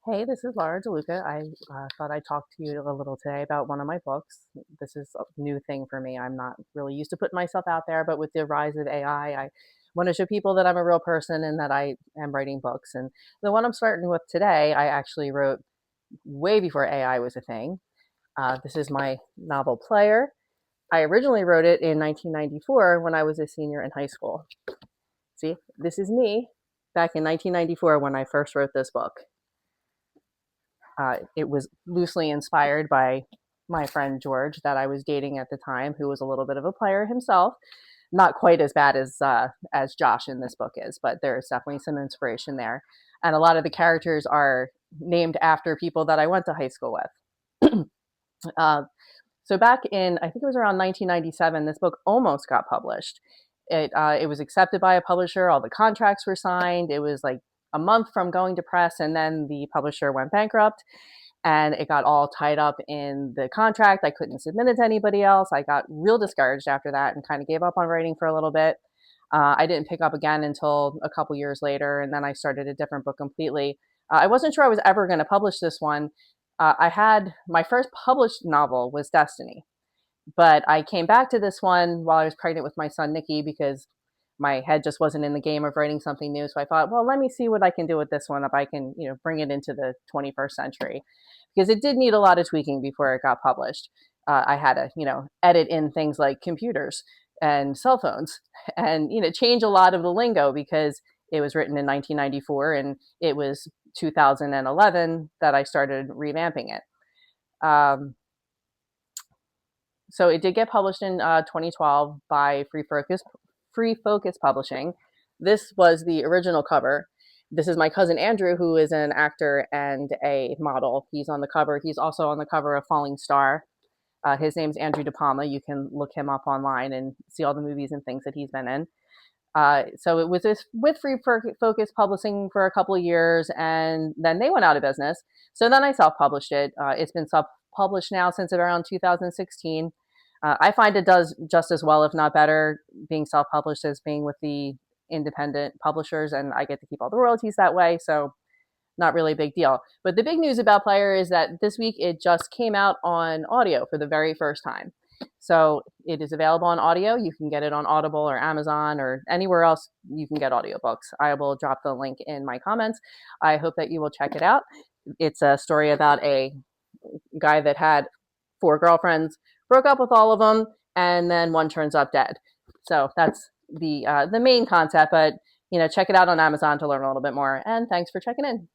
Hey, this is Laura DeLuca. I thought I'd talk to you a little today about one of my books. This is a new thing for me. I'm not really used to putting myself out there, but with the rise of AI, I want to show people that I'm a real person and that I am writing books. And the one I'm starting with today, I actually wrote way before AI was a thing. This is my novel Player. I originally wrote it in 1994 when I was a senior in high school. See, this is me back in 1994 when I first wrote this book. It was loosely inspired by my friend George that I was dating at the time, who was a little bit of a player himself. Not quite as bad as Josh in this book is, but there's definitely some inspiration there. And a lot of the characters are named after people that I went to high school with. uh, so back in, I think it was around 1997, this book almost got published. It was accepted by a publisher. All the contracts were signed. It was like a month from going to press, and then the publisher went bankrupt, and it got all tied up in the contract. I couldn't submit it to anybody else. I got real discouraged after that and kind of gave up on writing for a little bit. I didn't pick up again until a couple years later, and then I started a different book completely. I wasn't sure I was ever going to publish this one. I had my first published novel was Destiny, but I came back to this one while I was pregnant with my son Nicky because my head just wasn't in the game of writing something new. So I thought, well, let me see what I can do with this one if I can, bring it into the 21st century, because it did need a lot of tweaking before it got published. I had to, edit in things like computers and cell phones, and change a lot of the lingo because it was written in 1994 and it was 2011 that I started revamping it. So it did get published in 2012 by Free Focus Publishing. This was the original cover. This is my cousin Andrew, who is an actor and a model. He's on the cover. He's also on the cover of Falling Star. His name's Andrew De Palma. You can look him up online and see all the movies and things that he's been in. So it was with Free Focus Publishing for a couple of years, and then they went out of business. So then I self-published it. It's been self-published now since around 2016. I find it does just as well, if not better, being self-published as being with the independent publishers, and I get to keep all the royalties that way. So not really a big deal. But the big news about Player is that this week it just came out on audio for the very first time. So it is available on audio. You can get it on Audible or Amazon or anywhere else you can get audiobooks. I will drop the link in my comments. I hope that you will check it out. It's a story about a guy that had four girlfriends, broke up with all of them, and then one turns up dead. So that's the main concept. But check it out on Amazon to learn a little bit more. And thanks for checking in.